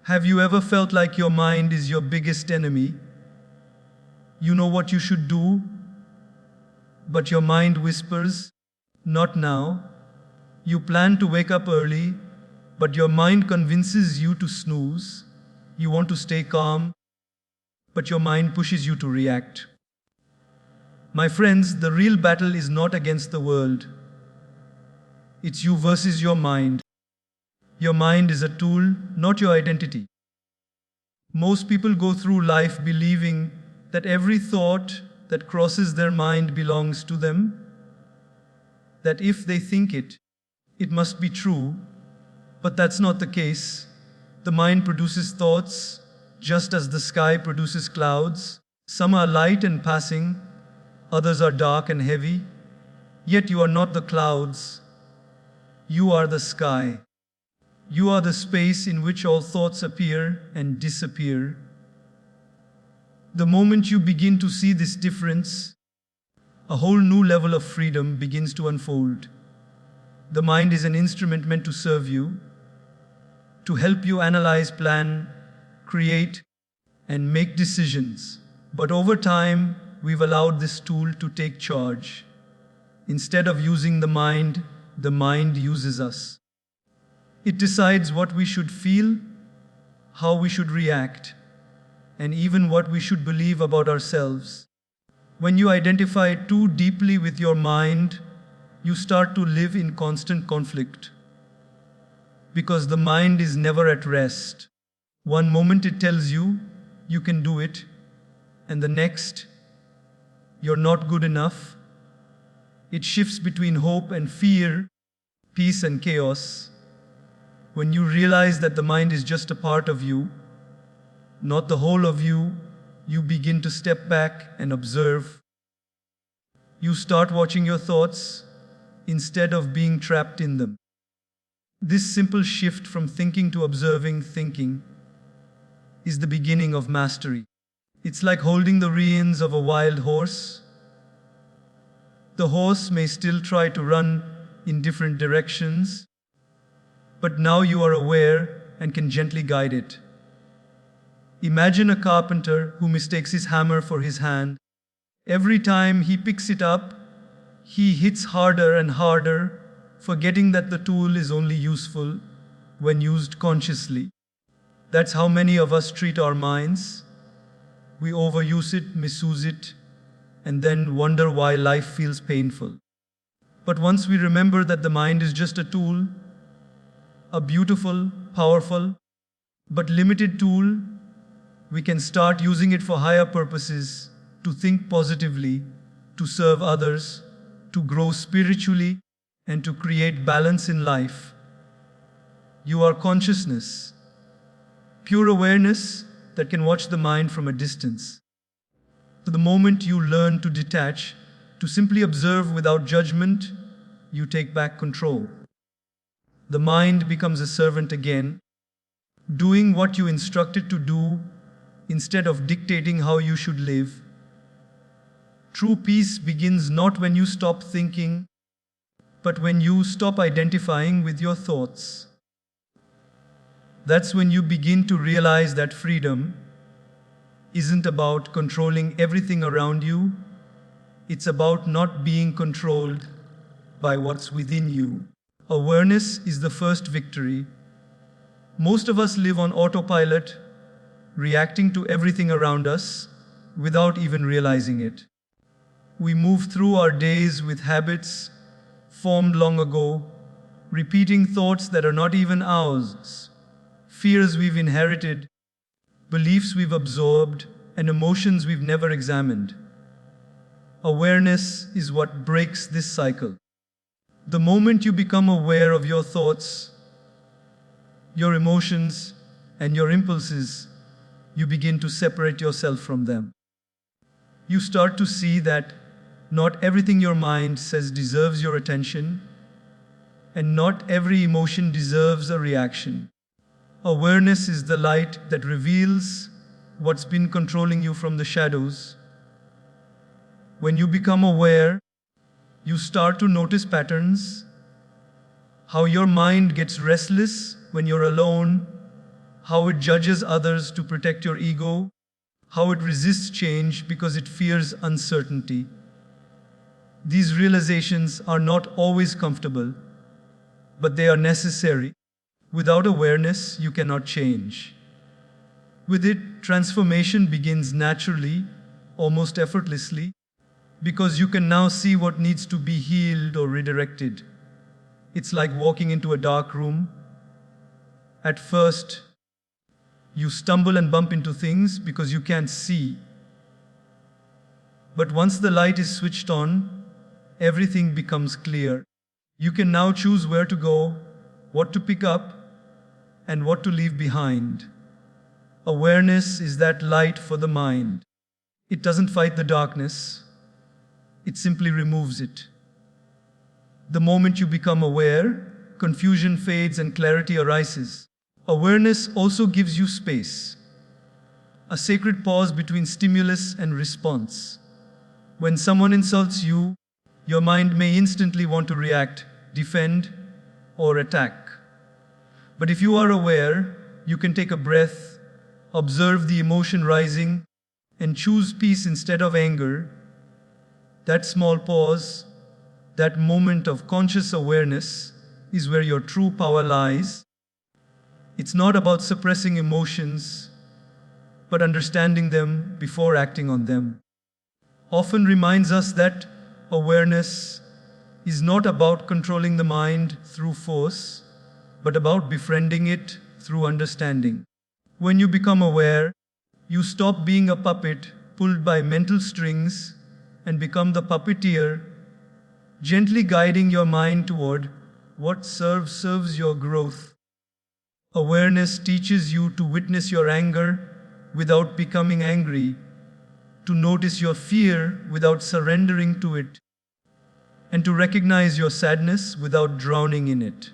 Have you ever felt like your mind is your biggest enemy? You know what you should do, but your mind whispers, "Not now." You plan to wake up early, but your mind convinces you to snooze. You want to stay calm, but your mind pushes you to react. My friends, the real battle is not against the world. It's you versus your mind. Your mind is a tool, not your identity. Most people go through life believing that every thought that crosses their mind belongs to them, that if they think it, it must be true, but that's not the case. The mind produces thoughts just as the sky produces clouds. Some are light and passing, others are dark and heavy. Yet you are not the clouds. You are the sky. You are the space in which all thoughts appear and disappear. The moment you begin to see this difference, a whole new level of freedom begins to unfold. The mind is an instrument meant to serve you, to help you analyze, plan, create, and make decisions. But over time, we've allowed this tool to take charge. Instead of using the mind uses us. It decides what we should feel, how we should react, and even what we should believe about ourselves. When you identify too deeply with your mind, you start to live in constant conflict. Because the mind is never at rest. One moment it tells you, you can do it, and the next, you're not good enough. It shifts between hope and fear, peace and chaos. When you realize that the mind is just a part of you, not the whole of you, you begin to step back and observe. You start watching your thoughts instead of being trapped in them. This simple shift from thinking to observing thinking is the beginning of mastery. It's like holding the reins of a wild horse. The horse may still try to run in different directions, but now you are aware and can gently guide it. Imagine a carpenter who mistakes his hammer for his hand. Every time he picks it up, he hits harder and harder, forgetting that the tool is only useful when used consciously. That's how many of us treat our minds. We overuse it, misuse it, and then wonder why life feels painful. But once we remember that the mind is just a tool, a beautiful, powerful, but limited tool, we can start using it for higher purposes, to think positively, to serve others, to grow spiritually, and to create balance in life. You are consciousness, pure awareness that can watch the mind from a distance. So the moment you learn to detach, to simply observe without judgment, you take back control. The mind becomes a servant again, doing what you instruct it to do instead of dictating how you should live. True peace begins not when you stop thinking, but when you stop identifying with your thoughts. That's when you begin to realize that freedom isn't about controlling everything around you. It's about not being controlled by what's within you. Awareness is the first victory. Most of us live on autopilot, reacting to everything around us without even realizing it. We move through our days with habits formed long ago, repeating thoughts that are not even ours, fears we've inherited, beliefs we've absorbed, and emotions we've never examined. Awareness is what breaks this cycle. The moment you become aware of your thoughts, your emotions, and your impulses, you begin to separate yourself from them. You start to see that not everything your mind says deserves your attention, and not every emotion deserves a reaction. Awareness is the light that reveals what's been controlling you from the shadows. When you become aware, you start to notice patterns, how your mind gets restless when you're alone, how it judges others to protect your ego, how it resists change because it fears uncertainty. These realizations are not always comfortable, but they are necessary. Without awareness, you cannot change. With it, transformation begins naturally, almost effortlessly, because you can now see what needs to be healed or redirected. It's like walking into a dark room. At first, you stumble and bump into things because you can't see. But once the light is switched on, everything becomes clear. You can now choose where to go, what to pick up, and what to leave behind. Awareness is that light for the mind. It doesn't fight the darkness, it simply removes it. The moment you become aware, confusion fades and clarity arises. Awareness also gives you space, a sacred pause between stimulus and response. When someone insults you, your mind may instantly want to react, defend, or attack. But if you are aware, you can take a breath, observe the emotion rising, and choose peace instead of anger. That small pause, that moment of conscious awareness, is where your true power lies. It's not about suppressing emotions, but understanding them before acting on them. Often reminds us that awareness is not about controlling the mind through force, but about befriending it through understanding. When you become aware, you stop being a puppet pulled by mental strings and become the puppeteer, gently guiding your mind toward what serves your growth. Awareness teaches you to witness your anger without becoming angry, to notice your fear without surrendering to it, and to recognize your sadness without drowning in it.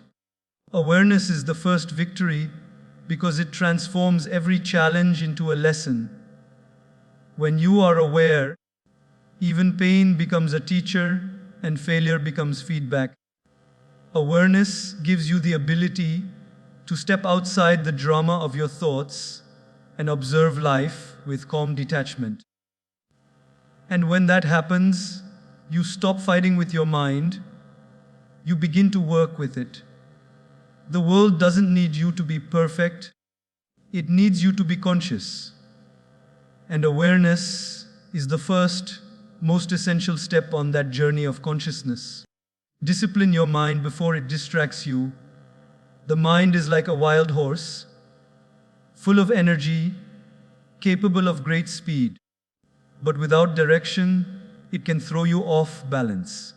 Awareness is the first victory because it transforms every challenge into a lesson. When you are aware, even pain becomes a teacher and failure becomes feedback. Awareness gives you the ability to step outside the drama of your thoughts and observe life with calm detachment. And when that happens, you stop fighting with your mind, you begin to work with it. The world doesn't need you to be perfect, it needs you to be conscious. And awareness is the first, most essential step on that journey of consciousness. Discipline your mind before it distracts you. The mind is like a wild horse, full of energy, capable of great speed. But without direction, it can throw you off balance.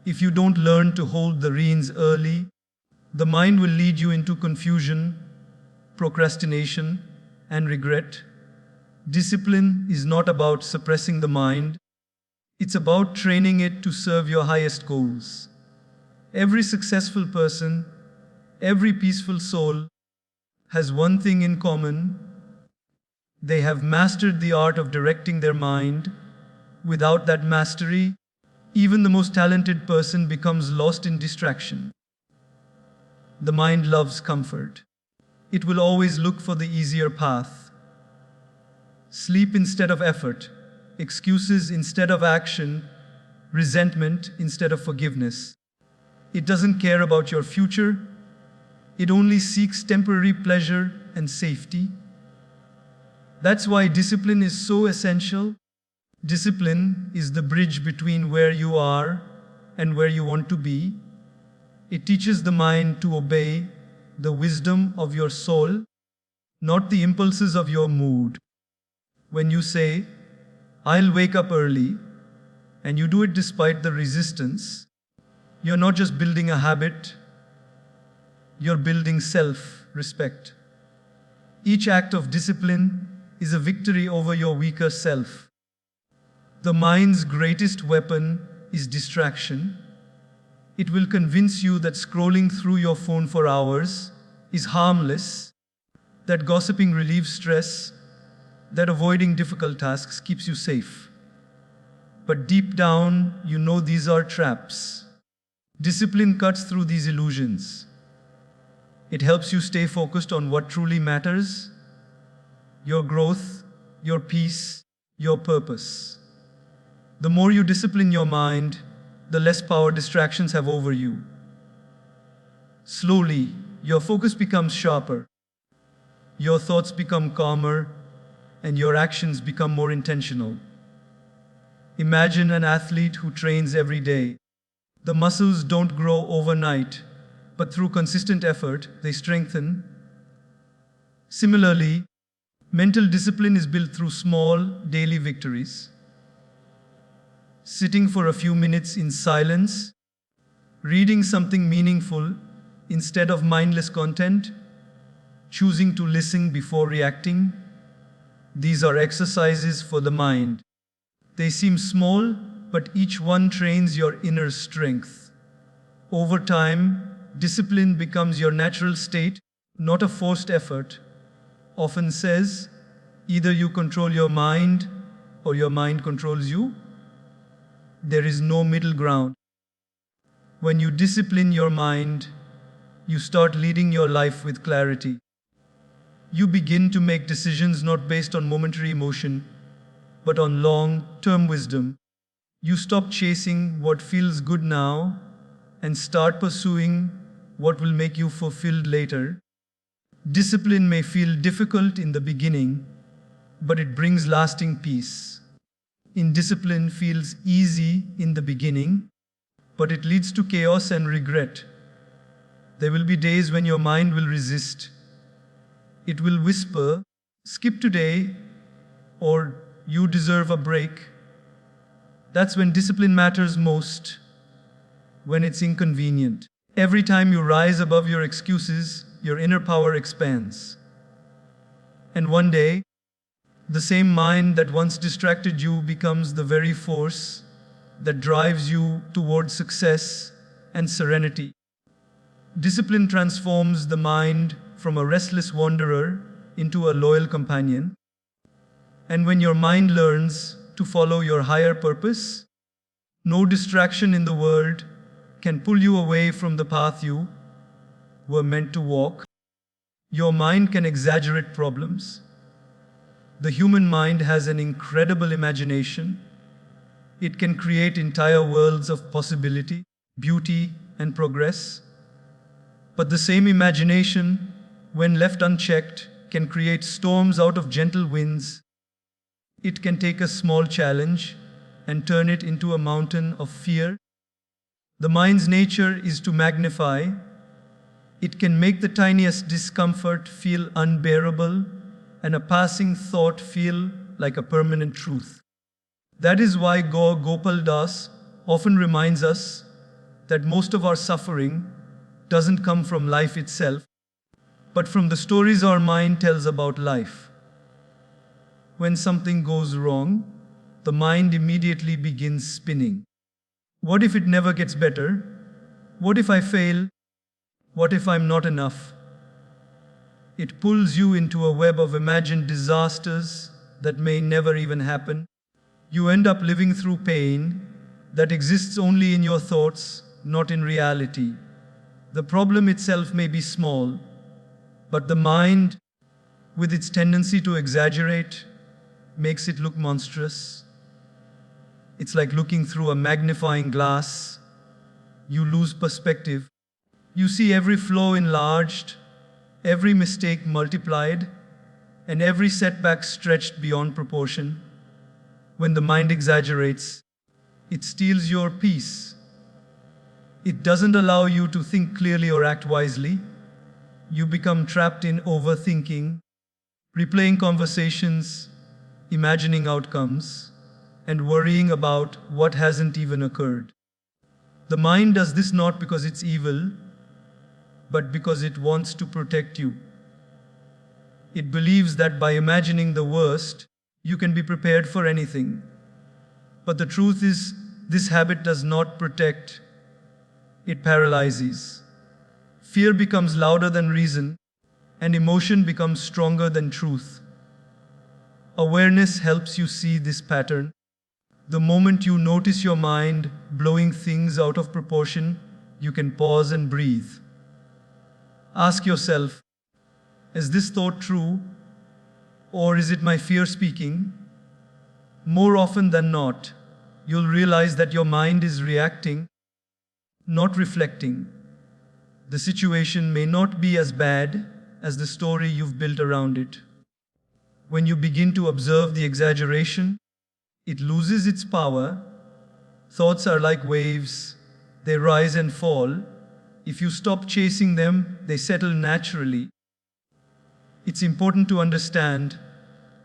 If you don't learn to hold the reins early, the mind will lead you into confusion, procrastination, and regret. Discipline is not about suppressing the mind, it's about training it to serve your highest goals. Every successful person, every peaceful soul has one thing in common. They have mastered the art of directing their mind. Without that mastery, even the most talented person becomes lost in distraction. The mind loves comfort. It will always look for the easier path. Sleep instead of effort, excuses instead of action, resentment instead of forgiveness. It doesn't care about your future. It only seeks temporary pleasure and safety. That's why discipline is so essential. Discipline is the bridge between where you are and where you want to be. It teaches the mind to obey the wisdom of your soul, not the impulses of your mood. When you say, "I'll wake up early," and you do it despite the resistance, you're not just building a habit, you're building self-respect. Each act of discipline is a victory over your weaker self. The mind's greatest weapon is distraction. It will convince you that scrolling through your phone for hours is harmless, that gossiping relieves stress, that avoiding difficult tasks keeps you safe. But deep down, you know these are traps. Discipline cuts through these illusions. It helps you stay focused on what truly matters: your growth, your peace, your purpose. The more you discipline your mind, the less power distractions have over you. Slowly, your focus becomes sharper, your thoughts become calmer, and your actions become more intentional. Imagine an athlete who trains every day. The muscles don't grow overnight, but through consistent effort, they strengthen. Similarly, mental discipline is built through small, daily victories. Sitting for a few minutes in silence, reading something meaningful instead of mindless content, choosing to listen before reacting. These are exercises for the mind. They seem small, but each one trains your inner strength. Over time, discipline becomes your natural state, not a forced effort. Often says, either you control your mind or your mind controls you. There is no middle ground. When you discipline your mind, you start leading your life with clarity. You begin to make decisions not based on momentary emotion, but on long-term wisdom. You stop chasing what feels good now and start pursuing what will make you fulfilled later. Discipline may feel difficult in the beginning, but it brings lasting peace. Indiscipline feels easy in the beginning, but it leads to chaos and regret. There will be days when your mind will resist. It will whisper, "Skip today," or "You deserve a break." That's when discipline matters most, when it's inconvenient. Every time you rise above your excuses, your inner power expands. And one day, the same mind that once distracted you becomes the very force that drives you towards success and serenity. Discipline transforms the mind from a restless wanderer into a loyal companion. And when your mind learns to follow your higher purpose, no distraction in the world can pull you away from the path you were meant to walk. Your mind can exaggerate problems. The human mind has an incredible imagination. It can create entire worlds of possibility, beauty, and progress. But the same imagination, when left unchecked, can create storms out of gentle winds. It can take a small challenge and turn it into a mountain of fear. The mind's nature is to magnify. It can make the tiniest discomfort feel unbearable and a passing thought feel like a permanent truth. That is why Gaur Gopal often reminds us that most of our suffering doesn't come from life itself, but from the stories our mind tells about life. When something goes wrong, the mind immediately begins spinning. What if it never gets better? What if I fail? What if I'm not enough? It pulls you into a web of imagined disasters that may never even happen. You end up living through pain that exists only in your thoughts, not in reality. The problem itself may be small, but the mind, with its tendency to exaggerate, makes it look monstrous. It's like looking through a magnifying glass. You lose perspective. You see every flaw enlarged, every mistake multiplied, and every setback stretched beyond proportion. When the mind exaggerates, it steals your peace. It doesn't allow you to think clearly or act wisely. You become trapped in overthinking, replaying conversations, imagining outcomes, and worrying about what hasn't even occurred. The mind does this not because it's evil, but because it wants to protect you. It believes that by imagining the worst, you can be prepared for anything. But the truth is, this habit does not protect, it paralyzes. Fear becomes louder than reason, and emotion becomes stronger than truth. Awareness helps you see this pattern. The moment you notice your mind blowing things out of proportion, you can pause and breathe. Ask yourself, is this thought true, or is it my fear speaking? More often than not, you'll realize that your mind is reacting, not reflecting. The situation may not be as bad as the story you've built around it. When you begin to observe the exaggeration, it loses its power. Thoughts are like waves, they rise and fall. If you stop chasing them, they settle naturally. It's important to understand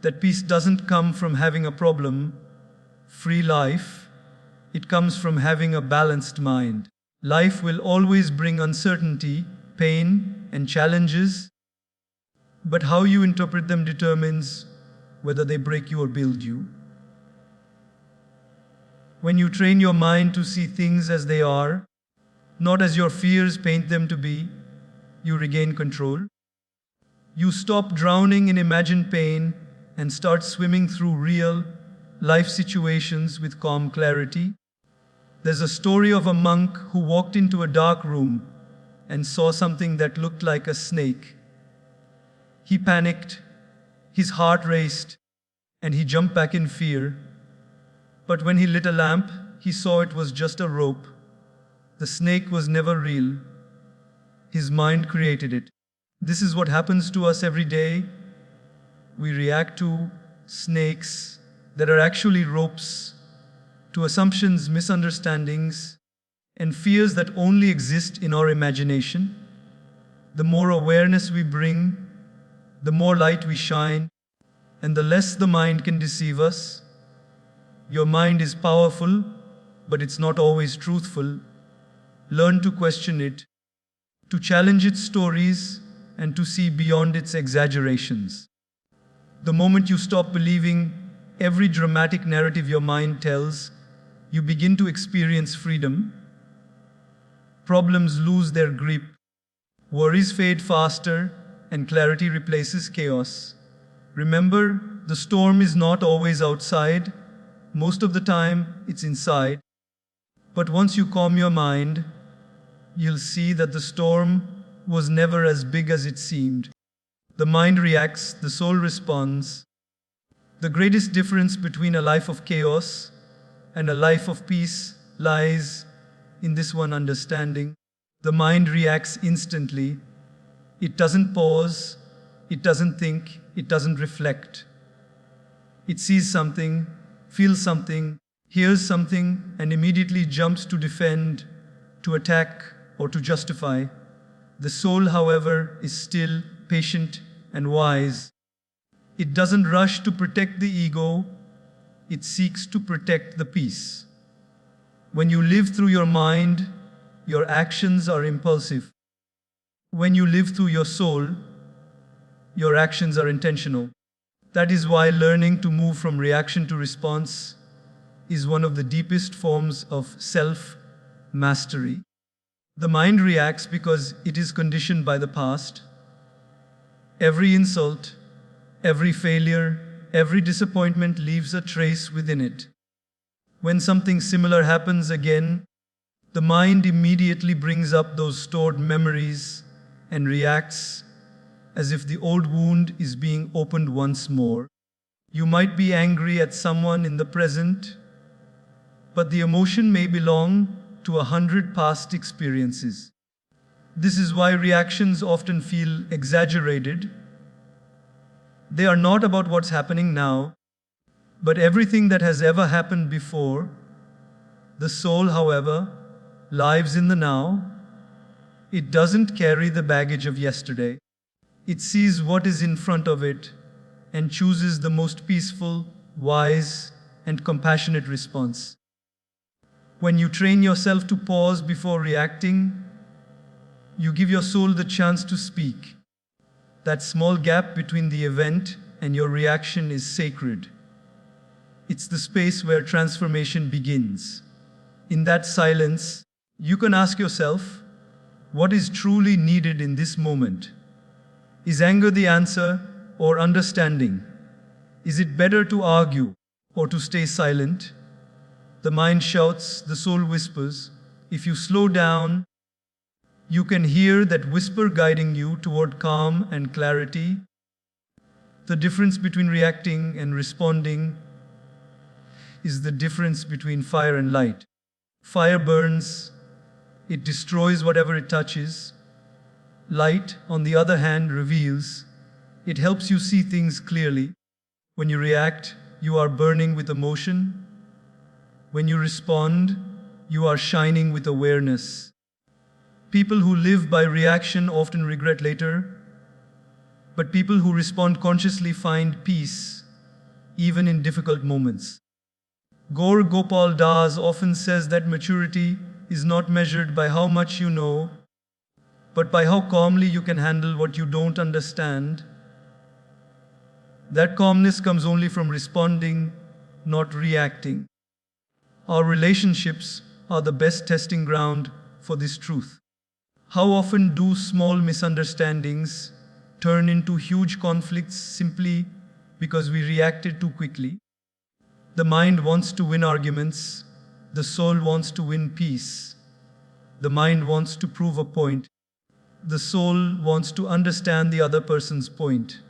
that peace doesn't come from having a problem-free life. It comes from having a balanced mind. Life will always bring uncertainty, pain, and challenges, but how you interpret them determines whether they break you or build you. When you train your mind to see things as they are, not as your fears paint them to be, you regain control. You stop drowning in imagined pain and start swimming through real life situations with calm clarity. There's a story of a monk who walked into a dark room and saw something that looked like a snake. He panicked, his heart raced, and he jumped back in fear. But when he lit a lamp, he saw it was just a rope. The snake was never real. His mind created it. This is what happens to us every day. We react to snakes that are actually ropes, to assumptions, misunderstandings, and fears that only exist in our imagination. The more awareness we bring, the more light we shine, and the less the mind can deceive us. Your mind is powerful, but it's not always truthful. Learn to question it, to challenge its stories, and to see beyond its exaggerations. The moment you stop believing every dramatic narrative your mind tells, you begin to experience freedom. Problems lose their grip, worries fade faster, and clarity replaces chaos. Remember, the storm is not always outside. Most of the time, it's inside. But once you calm your mind, you'll see that the storm was never as big as it seemed. The mind reacts, the soul responds. The greatest difference between a life of chaos and a life of peace lies in this one understanding. The mind reacts instantly. It doesn't pause, it doesn't think, it doesn't reflect. It sees something, feels something, hears something, and immediately jumps to defend, to attack, or to justify. The soul, however, is still, patient, and wise. It doesn't rush to protect the ego, it seeks to protect the peace. When you live through your mind, your actions are impulsive. When you live through your soul, your actions are intentional. That is why learning to move from reaction to response is one of the deepest forms of self-mastery. The mind reacts because it is conditioned by the past. Every insult, every failure, every disappointment leaves a trace within it. When something similar happens again, the mind immediately brings up those stored memories and reacts as if the old wound is being opened once more. You might be angry at someone in the present, but the emotion may belong to 100 past experiences. This is why reactions often feel exaggerated. They are not about what's happening now, but everything that has ever happened before. The soul, however, lives in the now. It doesn't carry the baggage of yesterday. It sees what is in front of it and chooses the most peaceful, wise, and compassionate response. When you train yourself to pause before reacting, you give your soul the chance to speak. That small gap between the event and your reaction is sacred. It's the space where transformation begins. In that silence, you can ask yourself, what is truly needed in this moment? Is anger the answer or understanding? Is it better to argue or to stay silent? The mind shouts, the soul whispers. If you slow down, You can hear that whisper guiding you toward calm and clarity. The difference between reacting and responding is the difference between fire and light. Fire burns, it destroys whatever it touches. Light, on the other hand, reveals. It helps you see things clearly. When you react, you are burning with emotion. When you respond, you are shining with awareness. People who live by reaction often regret later, but people who respond consciously find peace, even in difficult moments. Gaur Gopal Das often says that maturity is not measured by how much you know, but by how calmly you can handle what you don't understand. That calmness comes only from responding, not reacting. Our relationships are the best testing ground for this truth. How often do small misunderstandings turn into huge conflicts simply because we reacted too quickly? The mind wants to win arguments, the soul wants to win peace. The mind wants to prove a point, the soul wants to understand the other person's point.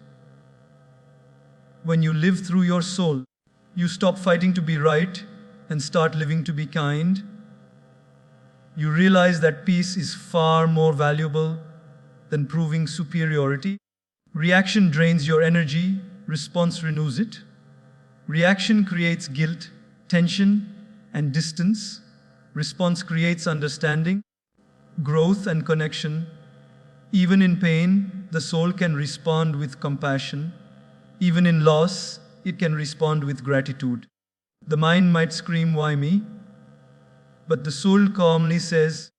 When you live through your soul, you stop fighting to be right and start living to be kind. You realize that peace is far more valuable than proving superiority. Reaction drains your energy, response renews it. Reaction creates guilt, tension, and distance. Response creates understanding, growth, and connection. Even in pain, the soul can respond with compassion. Even in loss, it can respond with gratitude. The mind might scream, "Why me?" But the soul calmly says,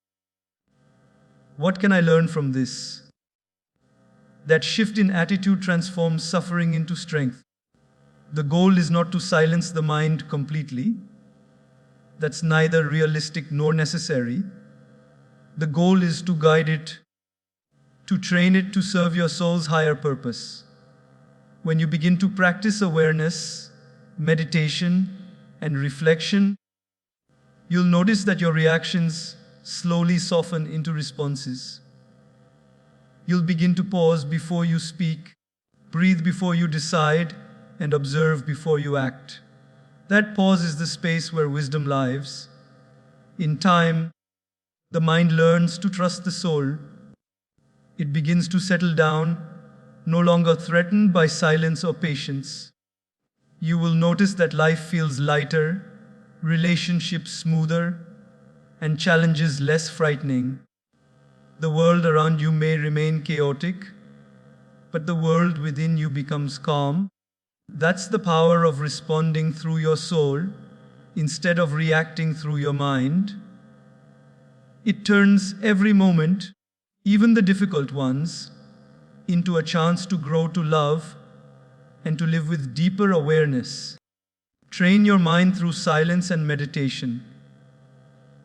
"What can I learn from this?" That shift in attitude transforms suffering into strength. The goal is not to silence the mind completely. That's neither realistic nor necessary. The goal is to guide it, to train it to serve your soul's higher purpose. When you begin to practice awareness, meditation, and reflection, you'll notice that your reactions slowly soften into responses. You'll begin to pause before you speak, breathe before you decide, and observe before you act. That pause is the space where wisdom lives. In time, the mind learns to trust the soul. It begins to settle down, no longer threatened by silence or patience. You will notice that life feels lighter, relationships smoother, and challenges less frightening. The world around you may remain chaotic, but the world within you becomes calm. That's the power of responding through your soul instead of reacting through your mind. It turns every moment, even the difficult ones, into a chance to grow to love and to live with deeper awareness. Train your mind through silence and meditation.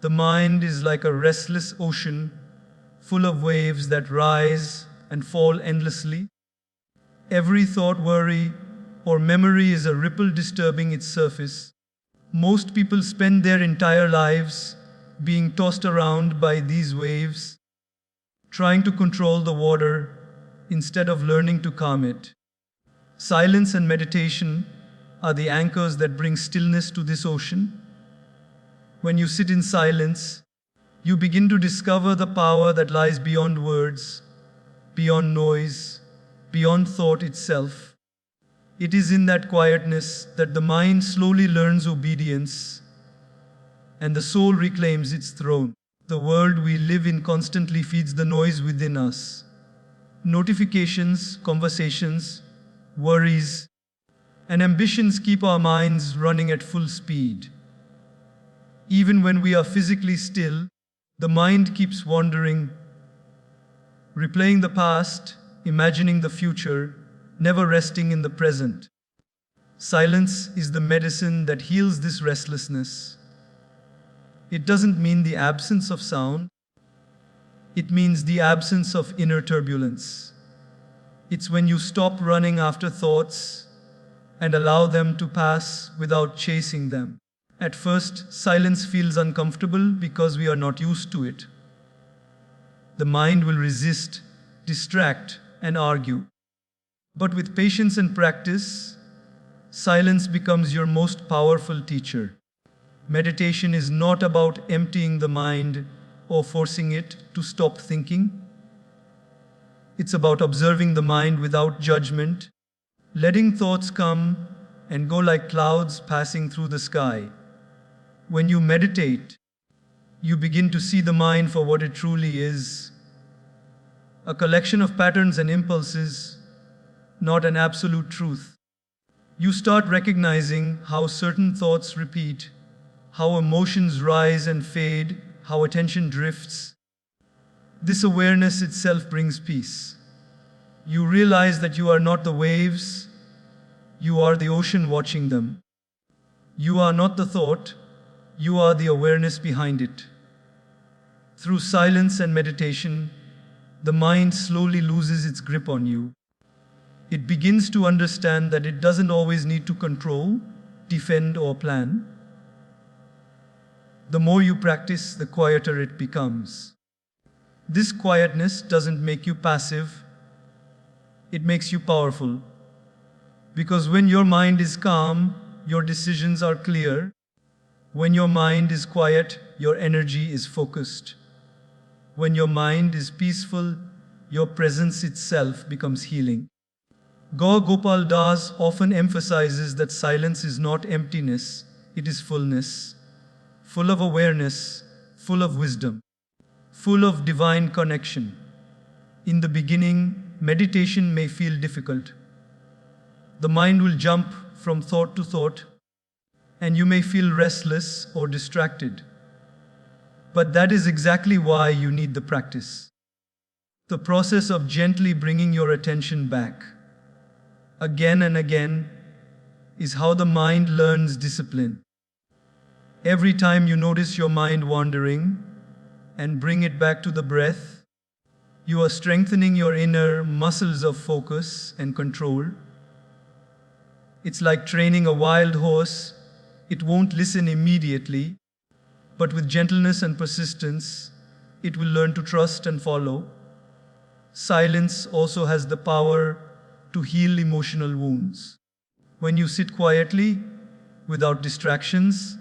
The mind is like a restless ocean full of waves that rise and fall endlessly. Every thought, worry, or memory is a ripple disturbing its surface. Most people spend their entire lives being tossed around by these waves, trying to control the water instead of learning to calm it. Silence and meditation are the anchors that bring stillness to this ocean. When you sit in silence, you begin to discover the power that lies beyond words, beyond noise, beyond thought itself. It is in that quietness that the mind slowly learns obedience and the soul reclaims its throne. The world we live in constantly feeds the noise within us. Notifications, conversations, worries, and ambitions keep our minds running at full speed. Even when we are physically still, the mind keeps wandering, replaying the past, imagining the future, never resting in the present. Silence is the medicine that heals this restlessness. It doesn't mean the absence of sound. It means the absence of inner turbulence. It's when you stop running after thoughts and allow them to pass without chasing them. At first, silence feels uncomfortable because we are not used to it. The mind will resist, distract, and argue. But with patience and practice, silence becomes your most powerful teacher. Meditation is not about emptying the mind or forcing it to stop thinking. It's about observing the mind without judgment, letting thoughts come and go like clouds passing through the sky. When you meditate, you begin to see the mind for what it truly is, a collection of patterns and impulses, not an absolute truth. You start recognizing how certain thoughts repeat, how emotions rise and fade, how attention drifts. This awareness itself brings peace. You realize that you are not the waves, you are the ocean watching them. You are not the thought, you are the awareness behind it. Through silence and meditation, the mind slowly loses its grip on you. It begins to understand that it doesn't always need to control, defend, or plan. The more you practice, the quieter it becomes. This quietness doesn't make you passive, it makes you powerful. Because when your mind is calm, your decisions are clear. When your mind is quiet, your energy is focused. When your mind is peaceful, your presence itself becomes healing. Gaur Gopal Das often emphasizes that silence is not emptiness, it is fullness, full of awareness, full of wisdom, full of divine connection. In the beginning, meditation may feel difficult. The mind will jump from thought to thought, and you may feel restless or distracted. But that is exactly why you need the practice. The process of gently bringing your attention back, again and again, is how the mind learns discipline. Every time you notice your mind wandering and bring it back to the breath, you are strengthening your inner muscles of focus and control. It's like training a wild horse. It won't listen immediately, but with gentleness and persistence, it will learn to trust and follow. Silence also has the power to heal emotional wounds. When you sit quietly, without distractions,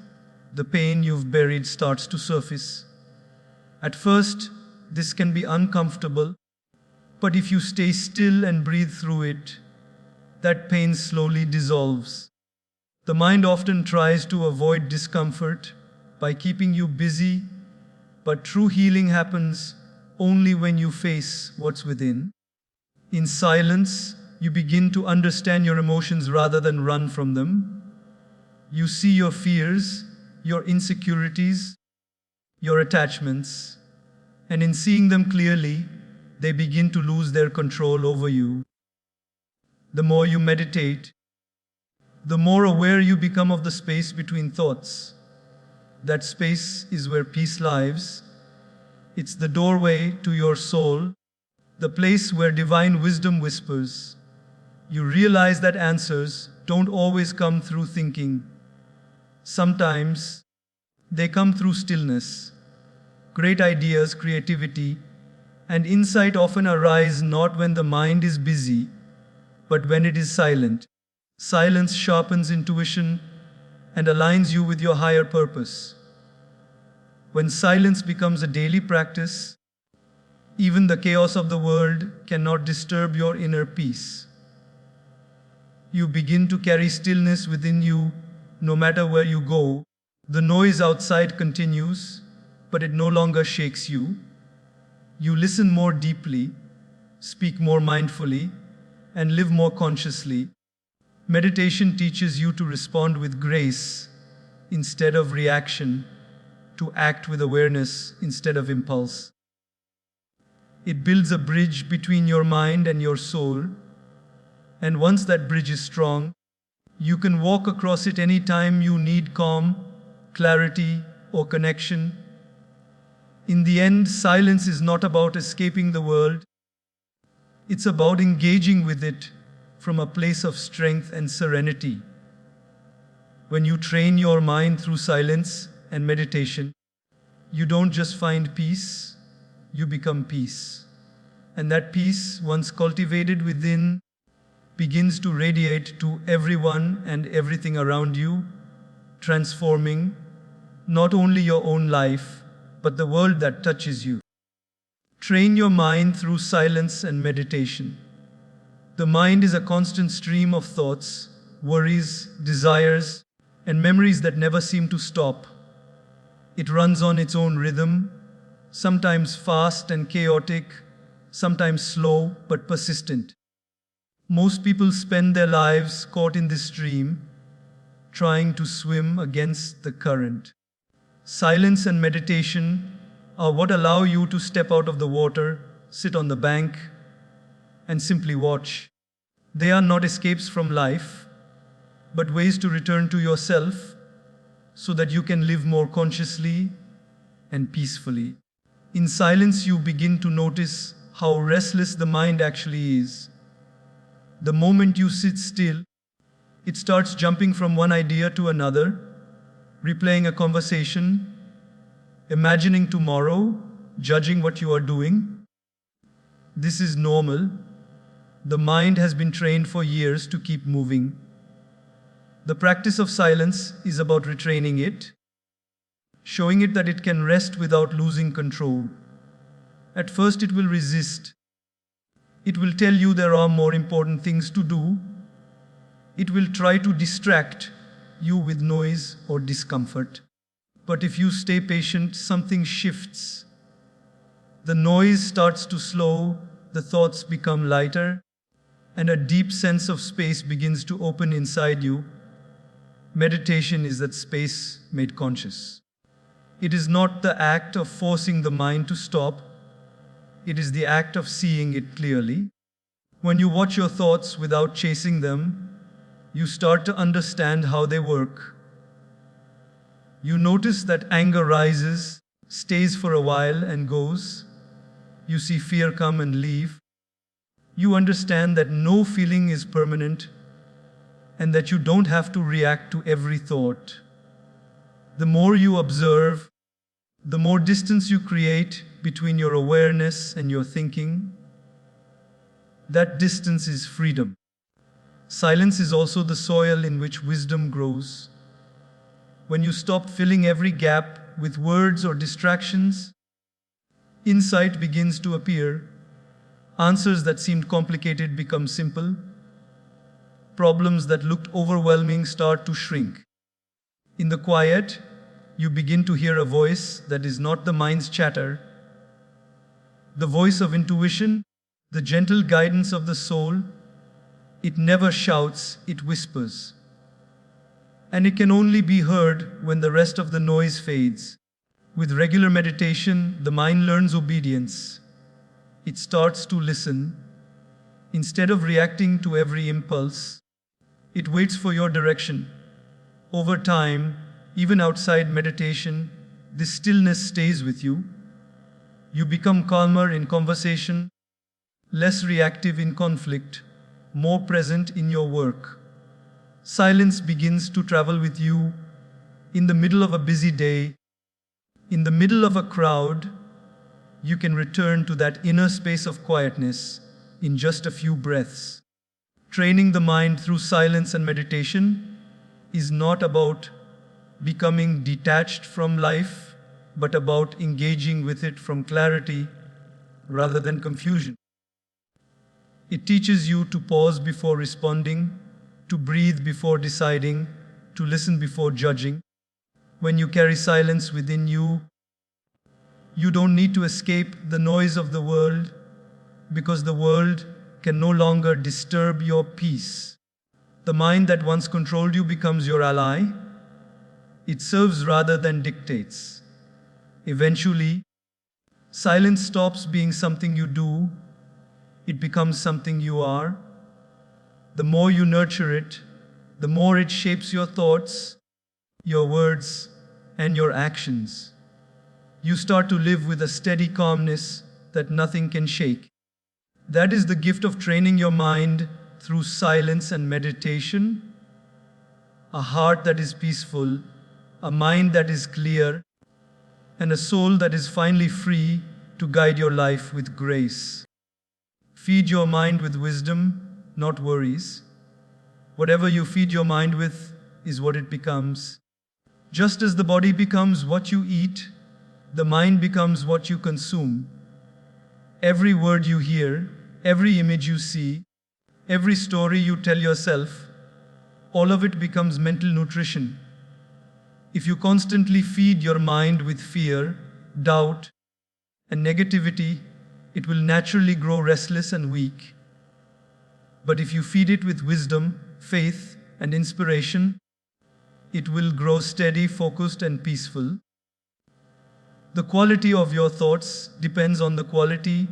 the pain you've buried starts to surface. At first, this can be uncomfortable, but if you stay still and breathe through it, that pain slowly dissolves. The mind often tries to avoid discomfort by keeping you busy, but true healing happens only when you face what's within. In silence, you begin to understand your emotions rather than run from them. You see your fears, your insecurities, your attachments, and in seeing them clearly, they begin to lose their control over you. The more you meditate, the more aware you become of the space between thoughts. That space is where peace lives. It's the doorway to your soul, the place where divine wisdom whispers. You realize that answers don't always come through thinking. Sometimes they come through stillness. Great ideas, creativity, and insight often arise not when the mind is busy, but when it is silent. Silence sharpens intuition and aligns you with your higher purpose. When silence becomes a daily practice, even the chaos of the world cannot disturb your inner peace. You begin to carry stillness within you no matter where you go. The noise outside continues, but it no longer shakes you. You listen more deeply, speak more mindfully, and live more consciously. Meditation teaches you to respond with grace instead of reaction, to act with awareness instead of impulse. It builds a bridge between your mind and your soul, and once that bridge is strong, you can walk across it anytime you need calm, clarity, or connection. In the end, silence is not about escaping the world. It's about engaging with it from a place of strength and serenity. When you train your mind through silence and meditation, you don't just find peace, you become peace. And that peace, once cultivated within, begins to radiate to everyone and everything around you, transforming not only your own life, but the world that touches you. Train your mind through silence and meditation. The mind is a constant stream of thoughts, worries, desires, and memories that never seem to stop. It runs on its own rhythm, sometimes fast and chaotic, sometimes slow but persistent. Most people spend their lives caught in this stream, trying to swim against the current. Silence and meditation are what allow you to step out of the water, sit on the bank, and simply watch. They are not escapes from life, but ways to return to yourself so that you can live more consciously and peacefully. In silence, you begin to notice how restless the mind actually is. The moment you sit still, it starts jumping from one idea to another, replaying a conversation, imagining tomorrow, judging what you are doing. This is normal. The mind has been trained for years to keep moving. The practice of silence is about retraining it, showing it that it can rest without losing control. At first, it will resist. It will tell you there are more important things to do. It will try to distract you with noise or discomfort. But if you stay patient, something shifts. The noise starts to slow, the thoughts become lighter, and a deep sense of space begins to open inside you. Meditation is that space made conscious. It is not the act of forcing the mind to stop. It is the act of seeing it clearly. When you watch your thoughts without chasing them, you start to understand how they work. You notice that anger rises, stays for a while and goes. You see fear come and leave. You understand that no feeling is permanent and that you don't have to react to every thought. The more you observe, the more distance you create between your awareness and your thinking. That distance is freedom. Silence is also the soil in which wisdom grows. When you stop filling every gap with words or distractions, insight begins to appear. Answers that seemed complicated become simple. Problems that looked overwhelming start to shrink. In the quiet, you begin to hear a voice that is not the mind's chatter. The voice of intuition, the gentle guidance of the soul. It never shouts, it whispers. And it can only be heard when the rest of the noise fades. With regular meditation, the mind learns obedience. It starts to listen. Instead of reacting to every impulse, it waits for your direction. Over time, even outside meditation, this stillness stays with you. You become calmer in conversation, less reactive in conflict, more present in your work. Silence begins to travel with you in the middle of a busy day. In the middle of a crowd, you can return to that inner space of quietness in just a few breaths. Training the mind through silence and meditation is not about becoming detached from life, but about engaging with it from clarity rather than confusion. It teaches you to pause before responding, to breathe before deciding, to listen before judging. When you carry silence within you, you don't need to escape the noise of the world, because the world can no longer disturb your peace. The mind that once controlled you becomes your ally. It serves rather than dictates. Eventually, silence stops being something you do. It becomes something you are. The more you nurture it, the more it shapes your thoughts, your words, and your actions. You start to live with a steady calmness that nothing can shake. That is the gift of training your mind through silence and meditation. A heart that is peaceful, a mind that is clear, and a soul that is finally free to guide your life with grace. Feed your mind with wisdom, not worries. Whatever you feed your mind with is what it becomes. Just as the body becomes what you eat, the mind becomes what you consume. Every word you hear, every image you see, every story you tell yourself, all of it becomes mental nutrition. If you constantly feed your mind with fear, doubt, and negativity, it will naturally grow restless and weak. But if you feed it with wisdom, faith, and inspiration, it will grow steady, focused, and peaceful. The quality of your thoughts depends on the quality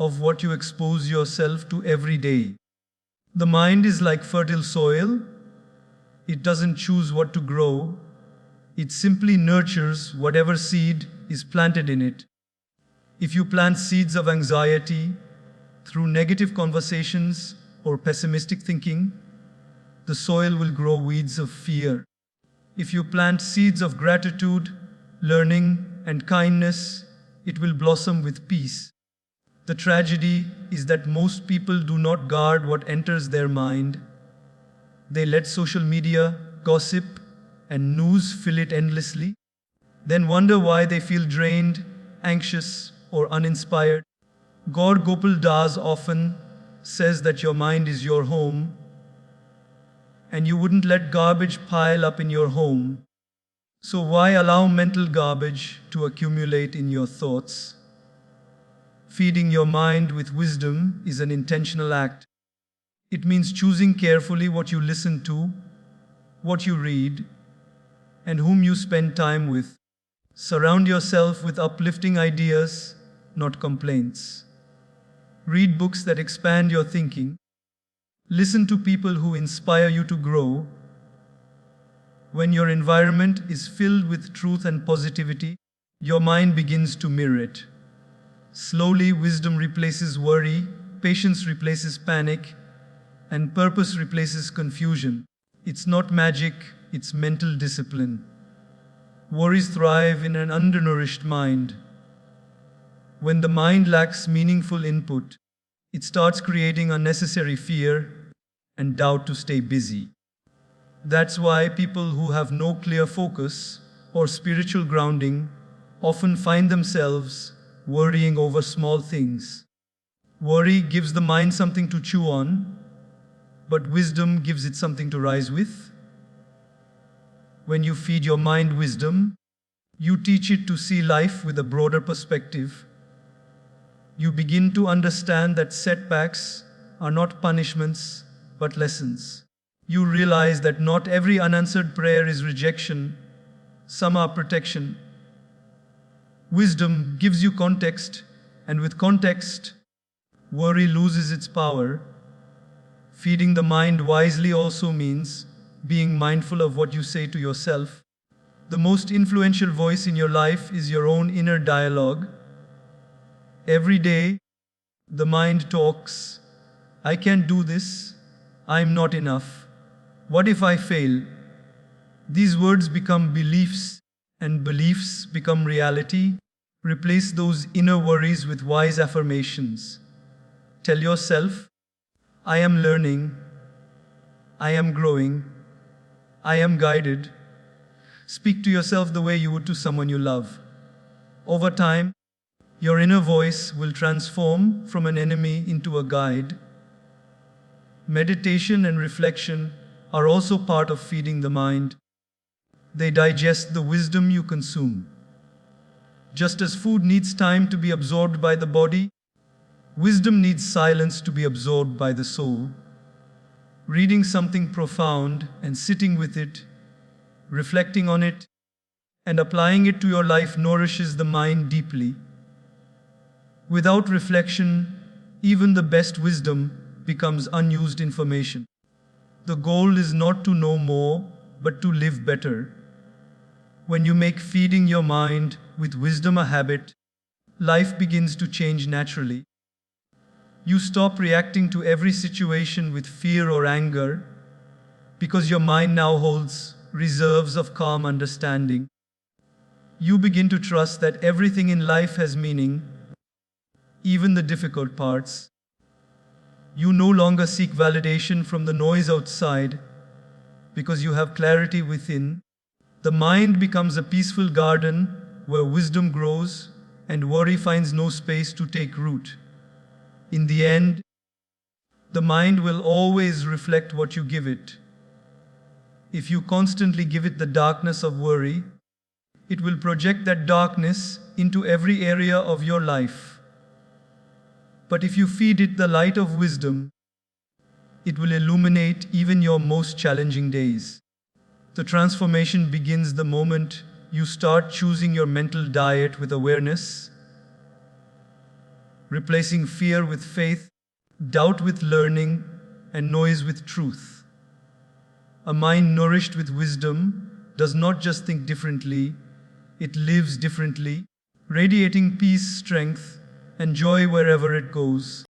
of what you expose yourself to every day. The mind is like fertile soil. It doesn't choose what to grow. It simply nurtures whatever seed is planted in it. If you plant seeds of anxiety through negative conversations or pessimistic thinking, the soil will grow weeds of fear. If you plant seeds of gratitude, learning, and kindness, it will blossom with peace. The tragedy is that most people do not guard what enters their mind. They let social media, gossip, and news fill it endlessly, then wonder why they feel drained, anxious, or uninspired. Gaur Gopal Das often says that your mind is your home, and you wouldn't let garbage pile up in your home. So why allow mental garbage to accumulate in your thoughts? Feeding your mind with wisdom is an intentional act. It means choosing carefully what you listen to, what you read, and whom you spend time with. Surround yourself with uplifting ideas, not complaints. Read books that expand your thinking. Listen to people who inspire you to grow. When your environment is filled with truth and positivity, your mind begins to mirror it. Slowly, wisdom replaces worry, patience replaces panic, and purpose replaces confusion. It's not magic, it's mental discipline. Worries thrive in an undernourished mind. When the mind lacks meaningful input, it starts creating unnecessary fear and doubt to stay busy. That's why people who have no clear focus or spiritual grounding often find themselves worrying over small things. Worry gives the mind something to chew on, but wisdom gives it something to rise with. When you feed your mind wisdom, you teach it to see life with a broader perspective. You begin to understand that setbacks are not punishments, but lessons. You realize that not every unanswered prayer is rejection, some are protection. Wisdom gives you context, and with context, worry loses its power. Feeding the mind wisely also means being mindful of what you say to yourself. The most influential voice in your life is your own inner dialogue. Every day, the mind talks. I can't do this. I'm not enough. What if I fail? These words become beliefs, and beliefs become reality. Replace those inner worries with wise affirmations. Tell yourself, I am learning. I am growing. I am guided. Speak to yourself the way you would to someone you love. Over time, your inner voice will transform from an enemy into a guide. Meditation and reflection are also part of feeding the mind. They digest the wisdom you consume. Just as food needs time to be absorbed by the body, wisdom needs silence to be absorbed by the soul. Reading something profound and sitting with it, reflecting on it, and applying it to your life nourishes the mind deeply. Without reflection, even the best wisdom becomes unused information. The goal is not to know more, but to live better. When you make feeding your mind with wisdom a habit, life begins to change naturally. You stop reacting to every situation with fear or anger, because your mind now holds reserves of calm understanding. You begin to trust that everything in life has meaning, even the difficult parts. You no longer seek validation from the noise outside because you have clarity within. The mind becomes a peaceful garden where wisdom grows and worry finds no space to take root. In the end, the mind will always reflect what you give it. If you constantly give it the darkness of worry, it will project that darkness into every area of your life. But if you feed it the light of wisdom, it will illuminate even your most challenging days. The transformation begins the moment you start choosing your mental diet with awareness, replacing fear with faith, doubt with learning, and noise with truth. A mind nourished with wisdom does not just think differently, it lives differently, radiating peace, strength, and joy wherever it goes.